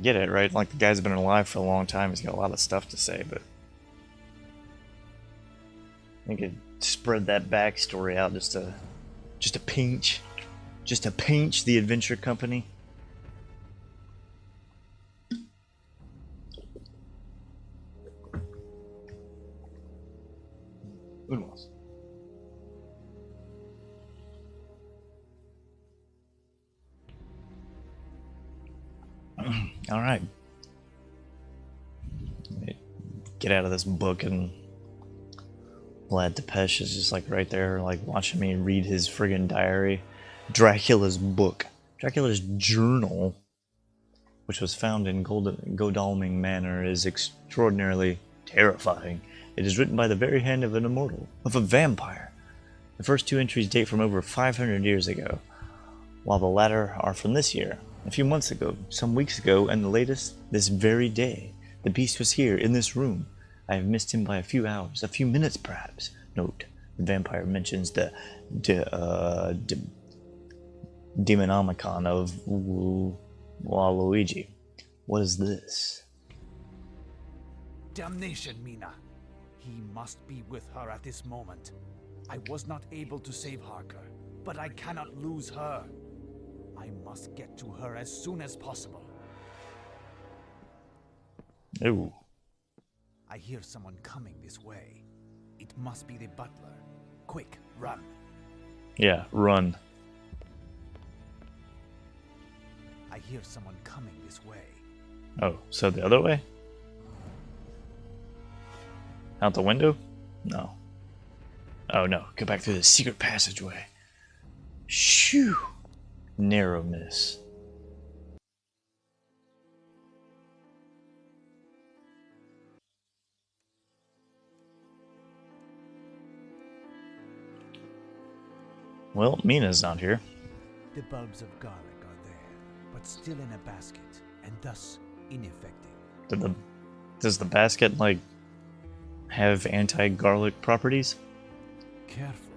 get it, right? Like, the guy's been alive for a long time. He's got a lot of stuff to say, but I could spread that backstory out just a pinch. Just to pinch the adventure company. Unos. All right. Get out of this book, and Vlad Tepes is just like right there, like watching me read his friggin' diary. Dracula's book. Dracula's journal, which was found in Godalming Manor, is extraordinarily terrifying. It is written by the very hand of an immortal, of a vampire. The first two entries date from over 500 years ago, while the latter are from this year, a few months ago, some weeks ago, and the latest, this very day. The beast was here, in this room. I have missed him by a few hours, a few minutes perhaps. Note, the vampire mentions the Demonomicon of Waluigi. What is this? Damnation, Mina. He must be with her at this moment. I was not able to save Harker, but I cannot lose her. I must get to her as soon as possible. Ooh. I hear someone coming this way. It must be the butler. Quick, run. Yeah, run. I hear someone coming this way. Oh, so the other way? Out the window? No. Oh no, go back through the secret passageway. Shoo! Narrow miss. Well, Mina's not here. The bulbs of garlic are there, but still in a basket, and thus ineffective. Does the basket, like, have anti-garlic properties? Careful.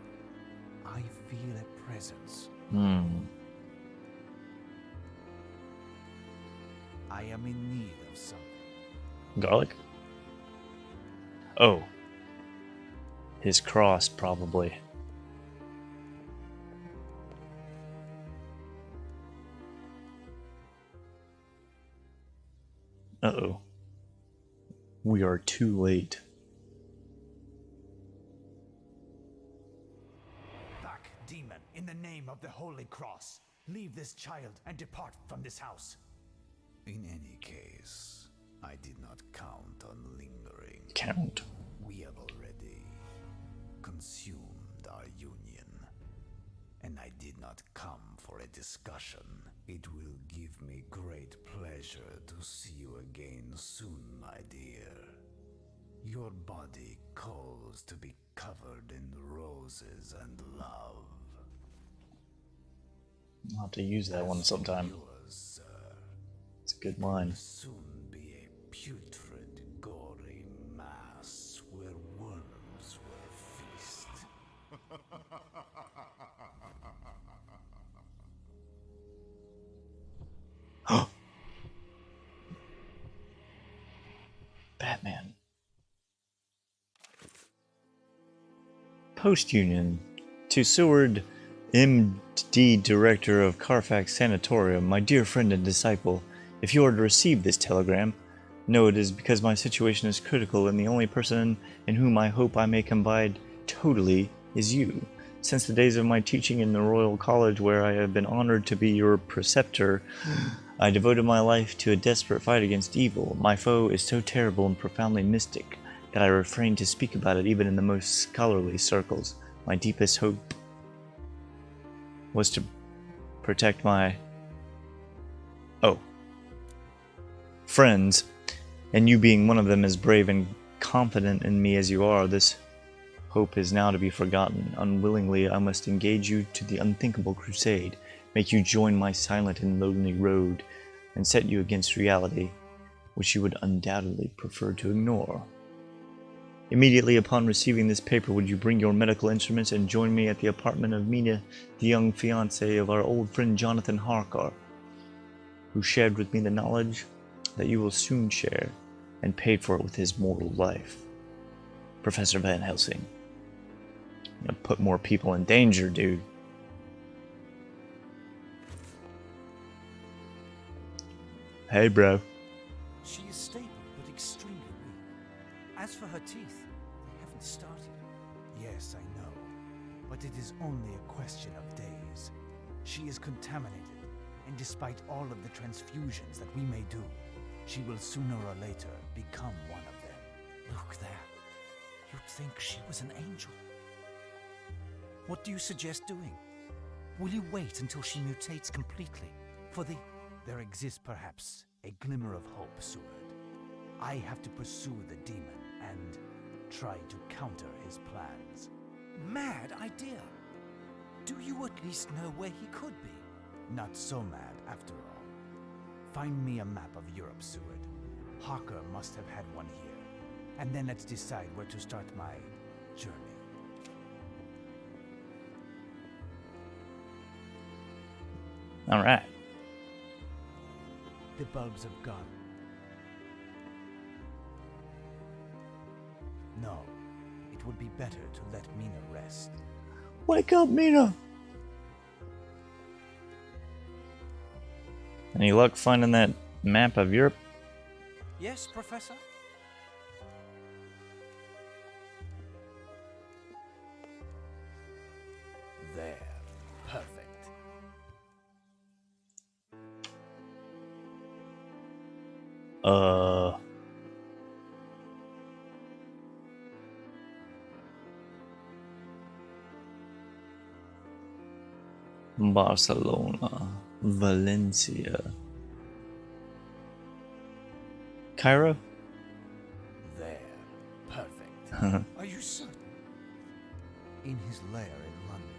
I feel a presence. I am in need of something. Garlic? Oh. His cross, probably. Uh-oh. We are too late. Back, demon, in the name of the Holy Cross. Leave this child and depart from this house. In any case, I did not count on lingering. Count. We have already consumed our union, and I did not come for a discussion. It will give me great pleasure to see you again soon, my dear. Your body calls to be covered in roses and love. I'll have to use that one sometime. Yours, sir. It's a good line. Will soon be a putrid, gory mass where worms will feast. Batman. Post-Union. To Seward, MD Director of Carfax Sanatorium, my dear friend and disciple, if you are to receive this telegram, know it is because my situation is critical and the only person in whom I hope I may confide totally is you. Since the days of my teaching in the Royal College, where I have been honored to be your preceptor, I devoted my life to a desperate fight against evil. My foe is so terrible and profoundly mystic that I refrain to speak about it even in the most scholarly circles. My deepest hope was to protect my friends, and you being one of them, as brave and confident in me as you are, this hope is now to be forgotten. Unwillingly I must engage you to the unthinkable crusade, make you join my silent and lonely road, and set you against reality, which you would undoubtedly prefer to ignore. Immediately upon receiving this paper, would you bring your medical instruments and join me at the apartment of Mina, the young fiancée of our old friend Jonathan Harker, who shared with me the knowledge that you will soon share, and paid for it with his mortal life. Professor Van Helsing. You're gonna put more people in danger, dude. Hey, bro. She is stable, but extremely weak. As for her teeth, they haven't started. Yes, I know. But it is only a question of days. She is contaminated, and despite all of the transfusions that we may do, she will sooner or later become one of them. Look there. You'd think she was an angel. What do you suggest doing? Will you wait until she mutates completely? For the... There exists perhaps a glimmer of hope, Seward. I have to pursue the demon and try to counter his plans. Mad idea. Do you at least know where he could be? Not so mad, after all. Find me a map of Europe, Seward. Harker must have had one here. And then let's decide where to start my journey. All right. The bulbs have gone. No, it would be better to let Mina rest. Wake up, Mina! Any luck finding that map of Europe? Yes, Professor? There. Perfect. Barcelona, Valencia, Cairo? There. Perfect. Are you certain? In his lair in London,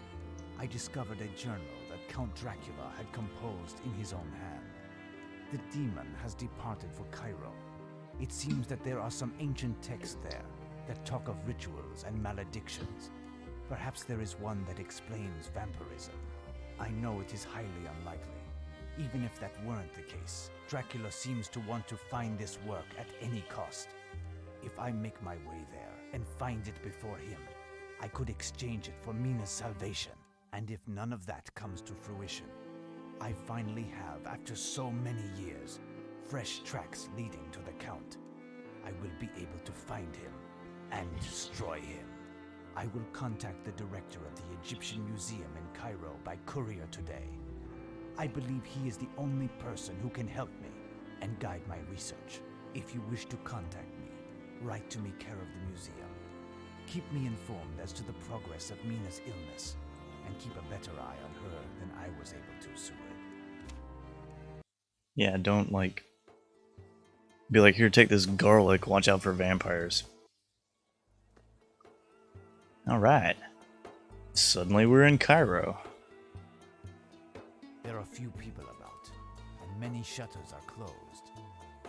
I discovered a journal that Count Dracula had composed in his own hand. The demon has departed for Cairo. It seems that there are some ancient texts there that talk of rituals and maledictions. Perhaps there is one that explains vampirism. I know it is highly unlikely. Even if that weren't the case, Dracula seems to want to find this work at any cost. If I make my way there and find it before him, I could exchange it for Mina's salvation. And if none of that comes to fruition, I finally have, after so many years, fresh tracks leading to the Count. I will be able to find him and destroy him. I will contact the director of the Egyptian Museum in Cairo by courier today. I believe he is the only person who can help me and guide my research. If you wish to contact me, write to me care of the museum. Keep me informed as to the progress of Mina's illness, and keep a better eye on her than I was able to, Seward. Yeah, don't be like, here, take this garlic, watch out for vampires. Alright. Suddenly we're in Cairo. There are few people about, and many shutters are closed.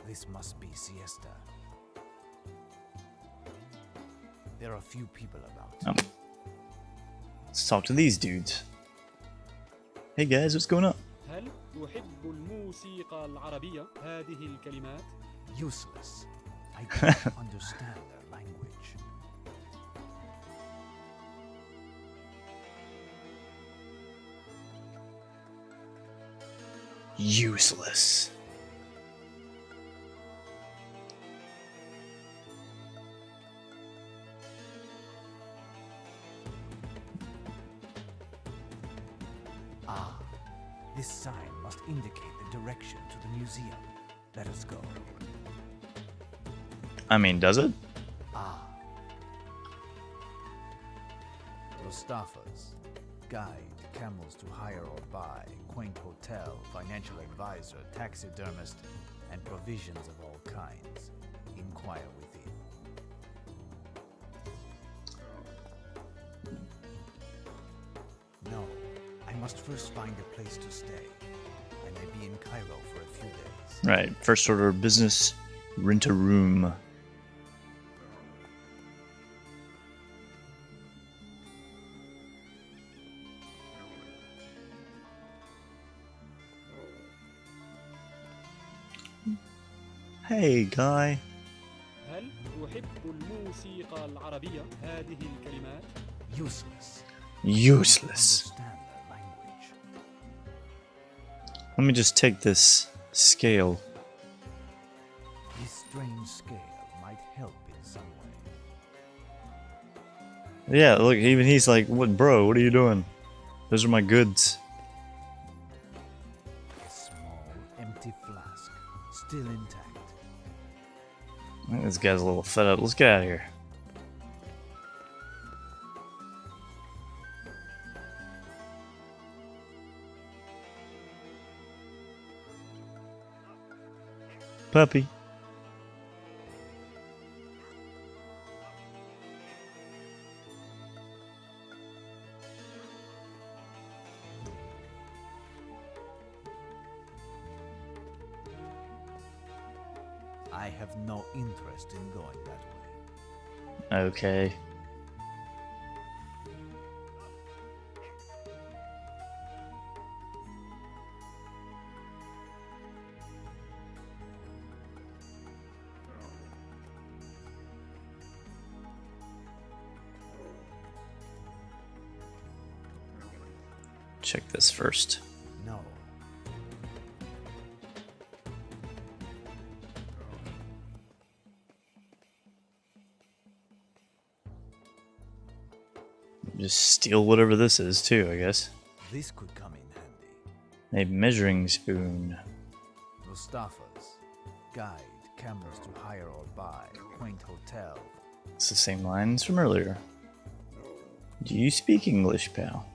This must be siesta. There are few people about. Let's talk to these dudes. Hey guys, what's going on? هل يحب الموسيقى العربية هذه الكلمات؟ Useless. I don't understand their language. Useless. Ah, this sign must indicate the direction to the museum. Let us go. I mean, does it? Ah. Mustafa's guide, camels to hire or buy, quaint hotel, financial advisor, taxidermist, and provisions of all kinds. Inquire within. No, I must first find a place to stay. I may be in Cairo for a few days. Right, first order of business, rent a room. Hey, guy. هل تحب الموسيقى العربية؟ هذه الكلمات Useless. Useless. Understand their language. Let me just take this scale. This strange scale might help in some way. Yeah, look, even he's like, "What, bro? What are you doing? Those are my goods." A small, empty flask, still intact. I think this guy's a little fed up. Let's get out of here. Puppy. I have no interest in going that way. Okay. Check this first. No. Just steal whatever this is too, I guess. This could come in handy. A measuring spoon. Mustafa's guide, camels to hire or buy, quaint hotel. It's the same lines from earlier. Do you speak English, pal?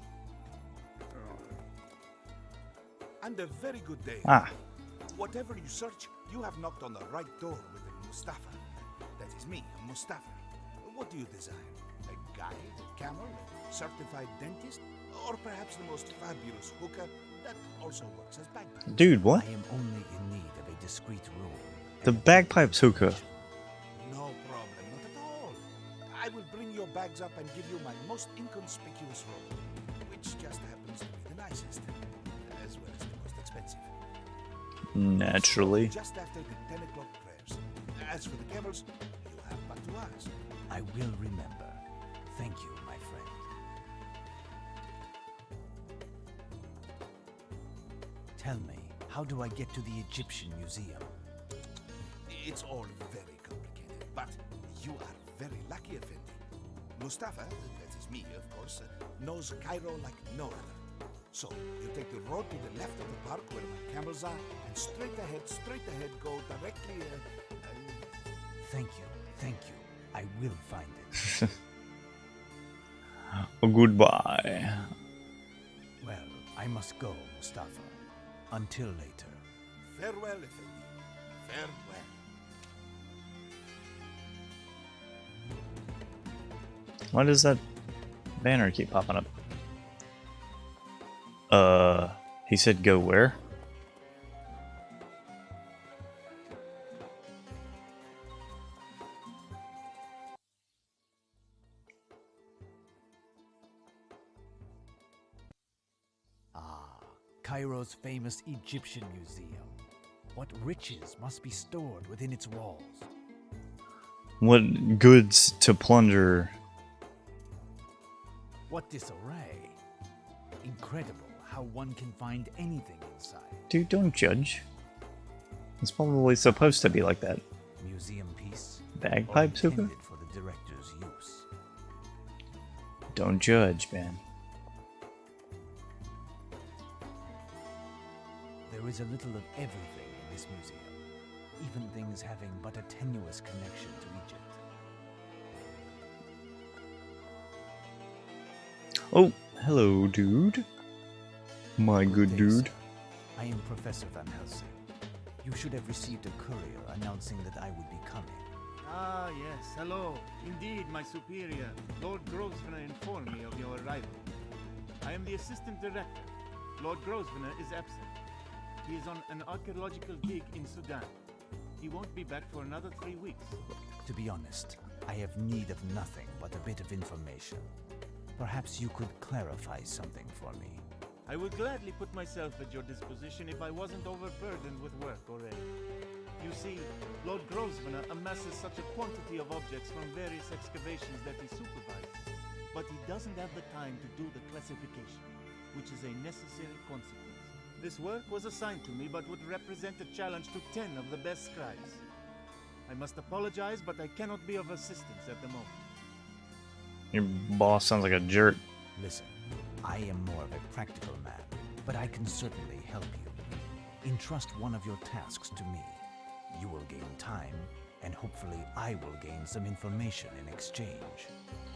And a very good day. Ah, Whatever you search, you have knocked on the right door with a Mustafa. That is me, Mustafa. What do you desire? A guide, a camel, a certified dentist, or perhaps the most fabulous hooker that also works as bagpipe? dude, what? I am only in need of a discreet room. The bagpipes hooker. No problem, not at all. I will bring your bags up and give you my most inconspicuous room, which just happens to be the nicest, as well as the most expensive. Naturally. Just after the 10 o'clock prayers. As for the camels, you have but to ask. I will remember. Thank you, my friend. Tell me, how do I get to the Egyptian Museum? It's all very complicated, but you are very lucky, Effendi. Mustafa, that is me, of course, knows Cairo like no other. So, you take the road to the left of the park where my camels are, and straight ahead, go directly, Thank you. I will find it. Goodbye. Well, I must go, Mustafa. Until later. farewell, Effendi. Farewell. Why does that banner keep popping up? He said go where? Cairo's famous Egyptian Museum. What riches must be stored within its walls? What goods to plunder? What disarray! Incredible how one can find anything inside. Dude, don't judge. It's probably supposed to be like that. Museum piece? Bagpipes, or hooker? intended for the director's use. Don't judge, man. There is a little of everything in this museum, even things having but a tenuous connection to Egypt. Oh, hello, dude. My good dude. I am Professor Van Helsing. You should have received a courier announcing that I would be coming. Ah, yes, hello. Indeed, my superior, Lord Grosvenor, informed me of your arrival. I am the assistant director. Lord Grosvenor is absent. He is on an archaeological gig in Sudan. He won't be back for another 3 weeks. To be honest, I have need of nothing but a bit of information. Perhaps you could clarify something for me. I would gladly put myself at your disposition if I wasn't overburdened with work already. You see, Lord Grosvenor amasses such a quantity of objects from various excavations that he supervises, but he doesn't have the time to do the classification, which is a necessary consequence. This work was assigned to me, but would represent a challenge to 10 of the best scribes. I must apologize, but I cannot be of assistance at the moment. Your boss sounds like a jerk. Listen, I am more of a practical man, but I can certainly help you. Entrust one of your tasks to me. You will gain time, and hopefully I will gain some information in exchange.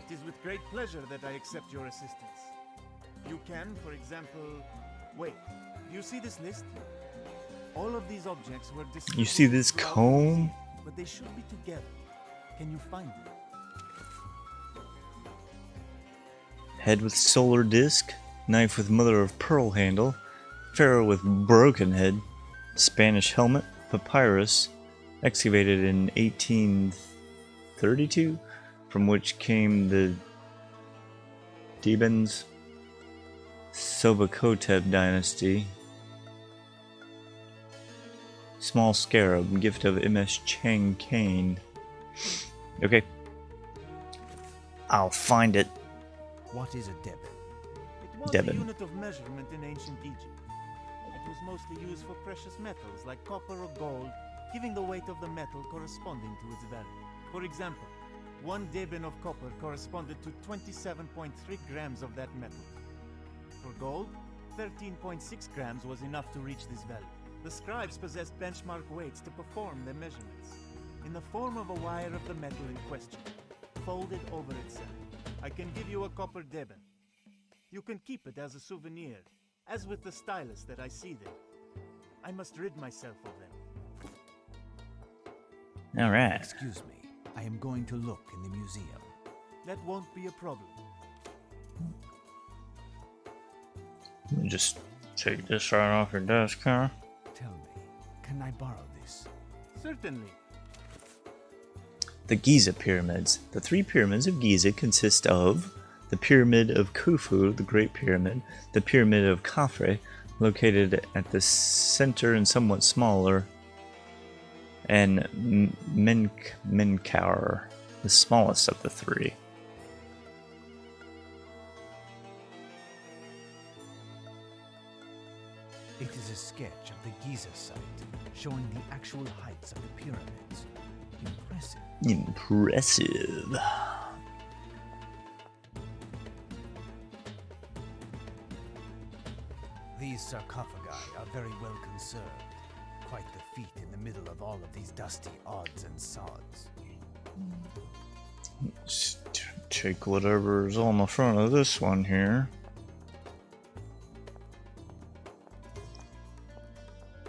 It is with great pleasure that I accept your assistance. You can, for example... Wait, do you see this list? All of these objects were distributed... You see this throughout the comb? museum, but they should be together. Can you find them? Head with solar disc, knife with mother of pearl handle, pharaoh with broken head, Spanish helmet, papyrus, excavated in 1832, from which came the Thebans, Sobakotep dynasty, small scarab, gift of M.S. Chang Kane. Okay. I'll find it. What is a debit? It was Devon. a unit of measurement in ancient Egypt. It was mostly used for precious metals like copper or gold, giving the weight of the metal corresponding to its value. For example, 1 deben of copper corresponded to 27.3 grams of that metal. For gold, 13.6 grams was enough to reach this value. The scribes possessed benchmark weights to perform their measurements, in the form of a wire of the metal in question, folded over itself. I can give you a copper deben. You can keep it as a souvenir, as with the stylus that I see there. I must rid myself of them. Alright. Excuse me, I am going to look in the museum. That won't be a problem. Let me just take this right off your desk, huh? Tell me, can I borrow this? Certainly. The Giza Pyramids. The 3 pyramids of Giza consist of the Pyramid of Khufu, the Great Pyramid, the Pyramid of Khafre, located at the center and somewhat smaller, and Menkaure, the smallest of the 3. It is a sketch of the Giza site, showing the actual heights of the pyramids. Impressive. Impressive. These sarcophagi are very well conserved. Quite the feat in the middle of all of these dusty odds and sods. Just take whatever's on the front of this one here.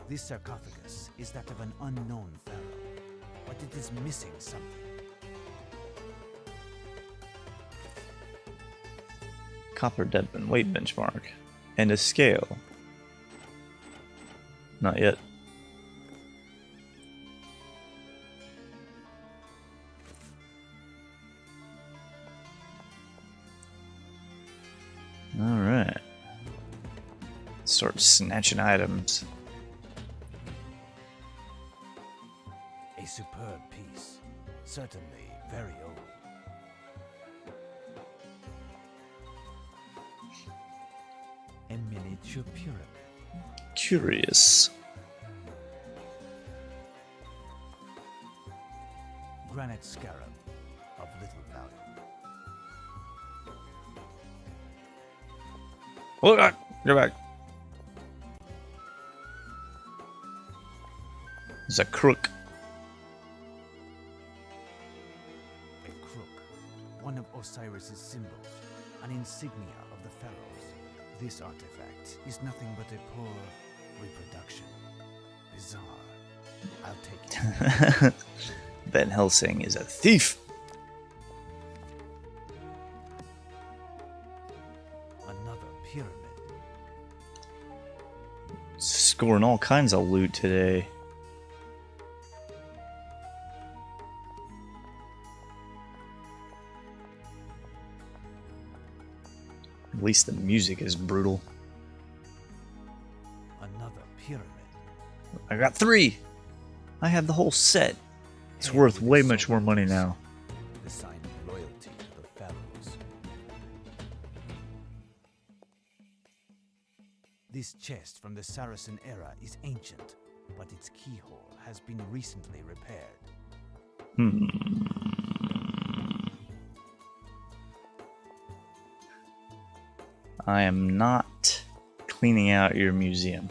This sarcophagus is that of an unknown pharaoh, but it is missing something. Copper Deadman weight benchmark. And a scale. Not yet. Alright. Start snatching items. A superb piece. Certainly very old. A miniature pyramid. Curious. Granite scarab of little value. Hold on! Go back. It's a crook. A crook. One of Osiris's symbols. An insignia of the pharaohs. This artifact is nothing but a poor reproduction. Bizarre. I'll take it. Van Helsing is a thief. Another pyramid. Scoring all kinds of loot today. At least the music is brutal. Another pyramid. I got 3. I have the whole set. It's Hail worth with way the much more money now. The sign of loyalty to the Pharaohs. This chest from the Saracen era is ancient, but its keyhole has been recently repaired. I am not cleaning out your museum.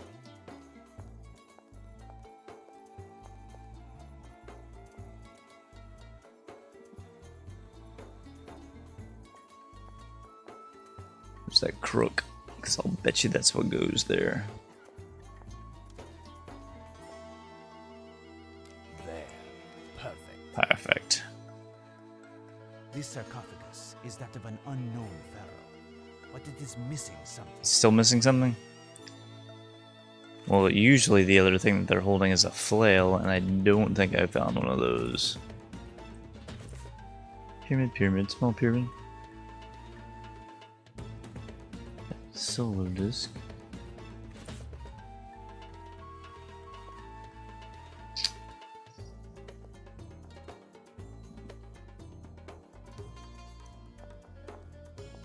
There's that crook, because I'll bet you that's what goes there. There. Perfect. Perfect. This sarcophagus is that of an unknown pharaoh, but it is missing something. Still missing something? Well, usually the other thing that they're holding is a flail, and I don't think I found one of those. Pyramid, pyramid, small pyramid. Solar disk.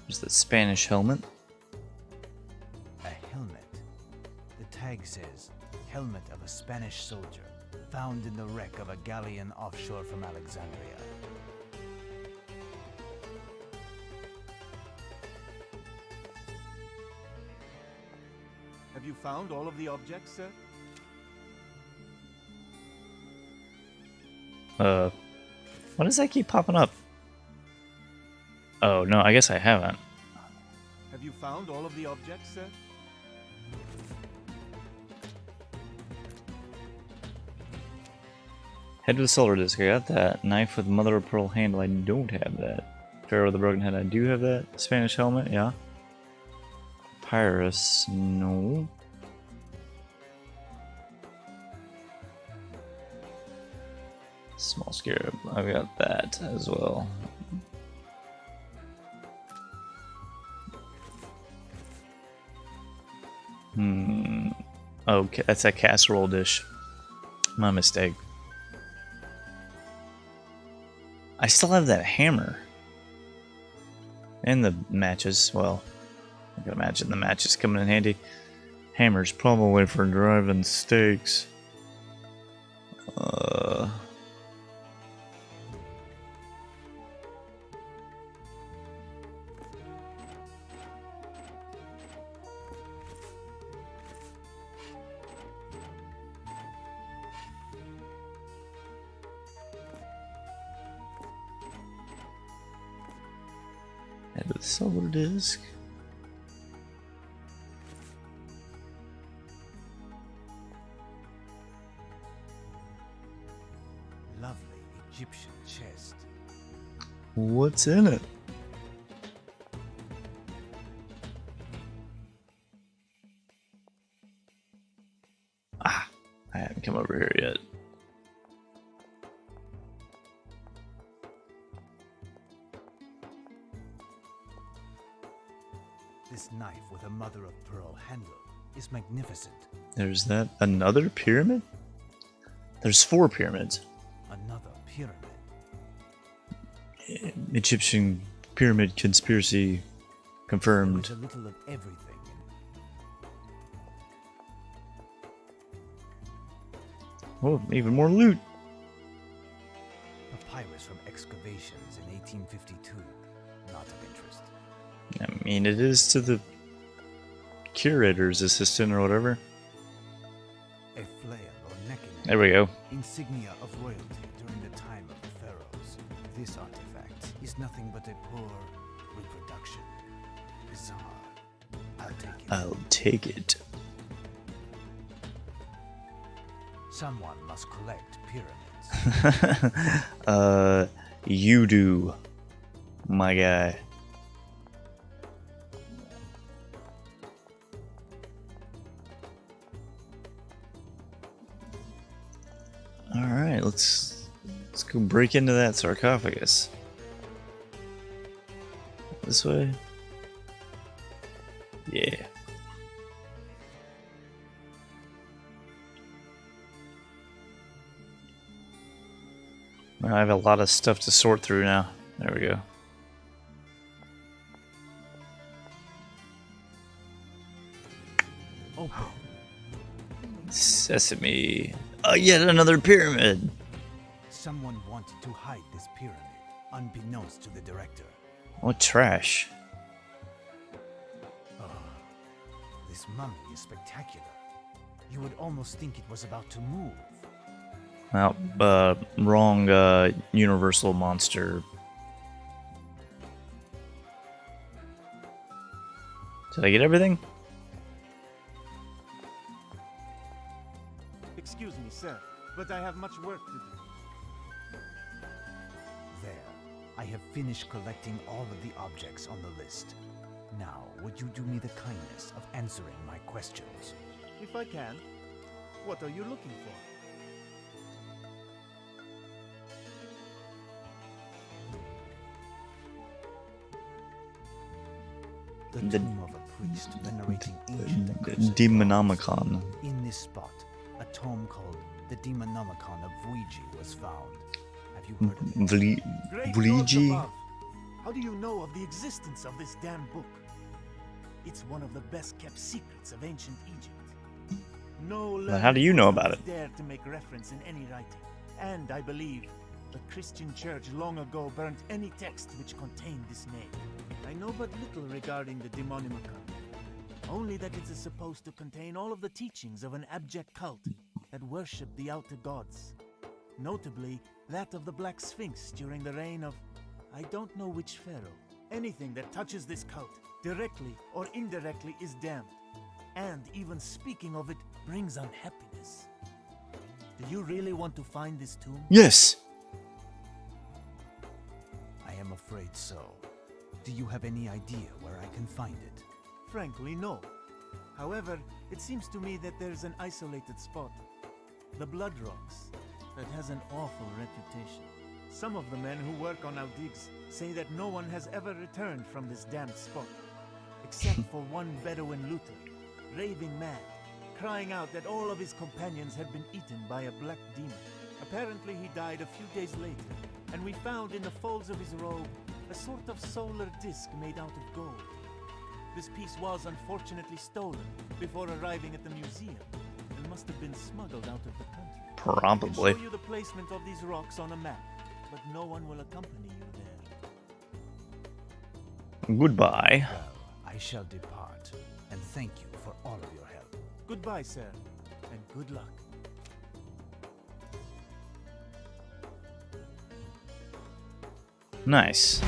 There's the Spanish helmet. A helmet. The tag says, helmet of a Spanish soldier, found in the wreck of a galleon offshore from Alexandria. Have you found all of the objects, sir? Why does that keep popping up? Oh, no, I guess I haven't. Have you found all of the objects, sir? Head with the solar disc, I got that. Knife with mother of pearl handle, I don't have that. Pharaoh with the broken head, I do have that. Spanish helmet, yeah. Papyrus, no. Small scarab, I've got that as well. Okay, that's a casserole dish. My mistake. I still have that hammer. And the matches, well, I can imagine the matches coming in handy. Hammer's probably for driving stakes. Head with solar disc. Lovely Egyptian chest. What's in it? Ah, I haven't come over here yet. This knife with a mother of pearl handle is magnificent. There's that. Another pyramid? There's 4 pyramids. Another pyramid. Egyptian pyramid conspiracy confirmed. There's a little of everything. Oh, even more loot. Papyrus from excavations in 1852. Not of interest. I mean, it is to the curator's assistant or whatever. A flail or necking. There we go. Insignia of royalty during the time of the pharaohs. This artifact is nothing but a poor reproduction. Bizarre. I'll take it. I'll take it. Someone must collect pyramids. You do, my guy. Alright, let's go break into that sarcophagus. This way? Yeah. I have a lot of stuff to sort through now. There we go. Open. Sesame. Oh, yet another pyramid. Someone wanted to hide this pyramid, unbeknownst to the director. What trash. This mummy is spectacular. You would almost think it was about to move. Well, wrong universal monster. Did I get everything? Excuse me, sir, but I have much work to do. There. I have finished collecting all of the objects on the list. Now, would you do me the kindness of answering my questions? If I can, what are you looking for? The tomb of a priest venerating ancient and cursed Demonomicon. gods. In this spot, a tome called the Demonomicon of Ouija was found. Have you heard of it? Great gods Ouija? above! How do you know of the existence of this damn book? It's one of the best kept secrets of ancient Egypt. No Well, how do you know about it? Dare to make reference in any writing, and I believe the Christian Church long ago burnt any text which contained this name. I know but little regarding the Demonomicon, only that it is supposed to contain all of the teachings of an abject cult that worshipped the outer gods, notably that of the Black Sphinx during the reign of I don't know which pharaoh. Anything that touches this cult, directly or indirectly, is damned, and even speaking of it brings unhappiness. Do you really want to find this tomb? Yes. I am afraid so. Do you have any idea where I can find it? Frankly, no. However, it seems to me that there's an isolated spot, the Blood Rocks, that has an awful reputation. Some of the men who work on our digs say that no one has ever returned from this damned spot, except for one Bedouin looter, raving mad, crying out that all of his companions had been eaten by a black demon. Apparently he died a few days later, and we found in the folds of his robe a sort of solar disc made out of gold. This piece was unfortunately stolen before arriving at the museum, and must have been smuggled out of the country. Probably. I can show you the placement of these rocks on a map, but no one will accompany you there. Goodbye. Well, I shall depart, and thank you for all of your help. Goodbye, sir, and good luck. Nice.